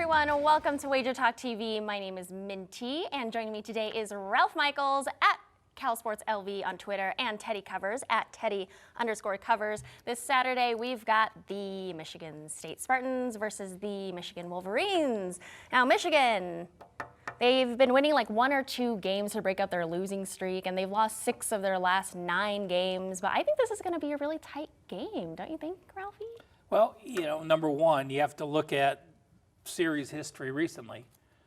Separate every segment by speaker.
Speaker 1: everyone, welcome to WagerTalk TV. My name is Minty, and joining me today is Ralph Michaels at CalSportsLV on Twitter and Teddy Covers at Teddy_Covers. This Saturday, we've got the Michigan State Spartans versus the Michigan Wolverines. Now, Michigan, they've been winning like 1 or 2 games to break up their losing streak, and they've lost 6 of their last 9 games. But I think this is going to be a really tight game, don't you think, Ralphie?
Speaker 2: Well, you know, number one, you have to look at series history recently.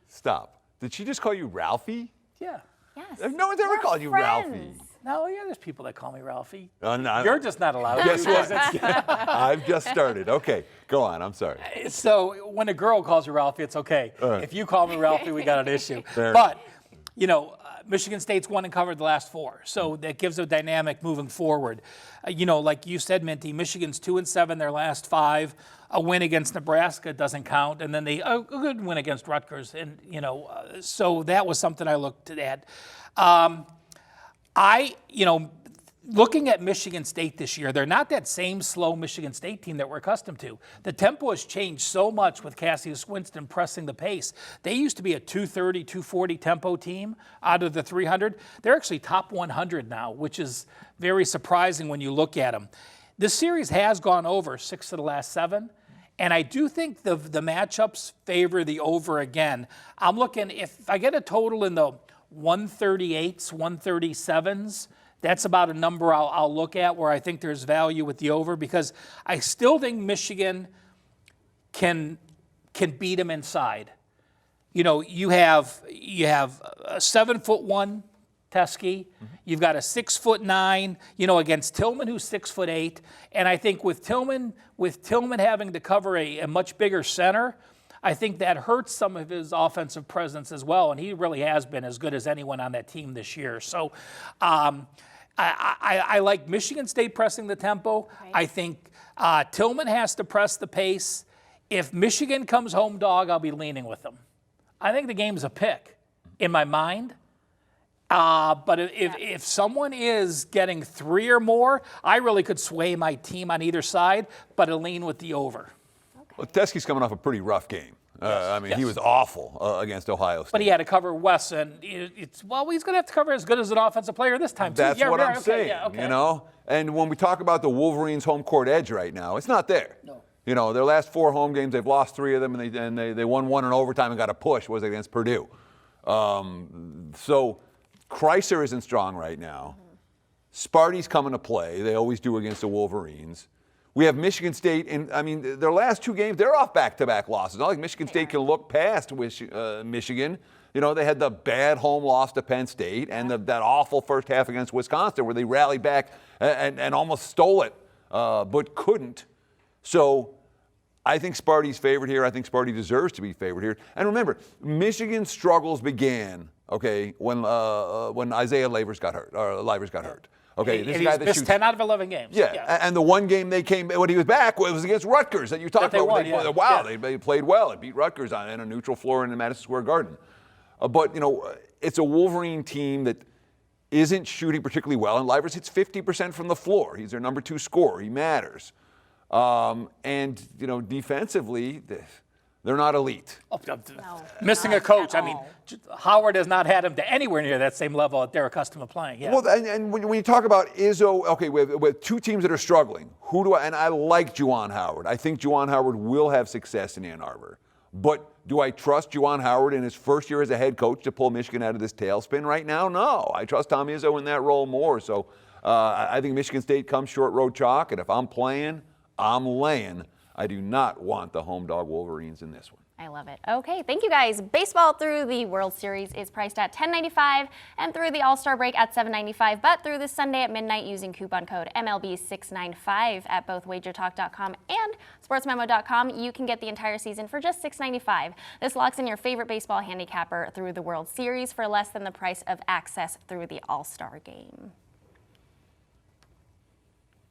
Speaker 3: Stop. Did she just call you Ralphie?
Speaker 2: Yeah.
Speaker 1: Yes.
Speaker 3: No one's ever called you
Speaker 1: friends.
Speaker 3: Ralphie.
Speaker 2: No, yeah, there's people that call me Ralphie.
Speaker 3: No.
Speaker 2: You're just not allowed to.
Speaker 3: Guess what? I've just started. Okay, go on. I'm sorry.
Speaker 2: So when a girl calls you Ralphie, it's okay. If you call me Ralphie, we got an issue.
Speaker 3: Fair.
Speaker 2: But, you know, Michigan State's won and covered the last 4, so that gives a dynamic moving forward. You know, like you said, Minty, Michigan's 2-7 their last 5. A win against Nebraska doesn't count, and then a good win against Rutgers, and you know, so that was something I looked at. Looking at Michigan State this year, they're not that same slow Michigan State team that we're accustomed to. The tempo has changed so much with Cassius Winston pressing the pace. They used to be a 230, 240 tempo team out of the 300. They're actually top 100 now, which is very surprising when you look at them. This series has gone over 6 of the last 7, and I do think the matchups favor the over again. I'm looking, if I get a total in the 138s, 137s, that's about a number I'll look at where I think there's value with the over, because I still think Michigan can beat them inside. You know, you have a 7'1" Teskey. You've got a 6'9", you know, against Tillman, who's 6'8", and I think with Tillman having to cover a much bigger center, I think that hurts some of his offensive presence as well, and he really has been as good as anyone on that team this year. So I like Michigan State pressing the tempo. Okay. I think Tillman has to press the pace. If Michigan comes home dog, I'll be leaning with them. I think the game's a pick in my mind. But if someone is getting 3 or more, I really could sway my team on either side, but I'll lean with the over.
Speaker 3: Okay. Well, Teskey's coming off a pretty rough game. He was awful against Ohio State.
Speaker 2: But he had to cover Wes, and he's going to have to cover as good as an offensive player this time, too.
Speaker 3: That's what I'm saying, you know? And when we talk about the Wolverines' home court edge right now, it's not there.
Speaker 2: No.
Speaker 3: You know, their last 4 home games, they've lost 3 of them, and they won 1 in overtime and got a push, was against Purdue. So Crisler isn't strong right now. Sparty's coming to play. They always do against the Wolverines. We have Michigan State, and I mean, their last 2 games, they're off back-to-back losses. Not like Michigan State can look past Michigan. You know, they had the bad home loss to Penn State and that awful first half against Wisconsin where they rallied back and almost stole it, but couldn't. So I think Sparty's favored here. I think Sparty deserves to be favored here. And remember, Michigan's struggles began, okay, when Isaiah Livers got hurt. Okay,
Speaker 2: this guy that missed 10 out of 11 games.
Speaker 3: Yeah, and the one game they came when he was back was against Rutgers that you talked about. They played well. They beat Rutgers in a neutral floor in the Madison Square Garden. But you know, it's a Wolverine team that isn't shooting particularly well, and Livers hits 50% from the floor. He's their number 2 scorer. He matters. And you know, defensively, they're not elite.
Speaker 2: No, missing a coach. I mean, Howard has not had him to anywhere near that same level that they're accustomed to playing. Yeah.
Speaker 3: Well, and when you talk about Izzo, okay, with 2 teams that are struggling, and I like Juwan Howard. I think Juwan Howard will have success in Ann Arbor. But do I trust Juwan Howard in his first year as a head coach to pull Michigan out of this tailspin right now? No. I trust Tom Izzo in that role more. So I think Michigan State comes short road chalk, and if I'm playing, I'm laying. I do not want the home dog Wolverines in this one.
Speaker 1: I love it. Okay, thank you guys. Baseball through the World Series is priced at $10.95 and through the All-Star break at $7.95, but through this Sunday at midnight using coupon code MLB695 at both WagerTalk.com and SportsMemo.com, you can get the entire season for just $6.95. This locks in your favorite baseball handicapper through the World Series for less than the price of access through the All-Star game.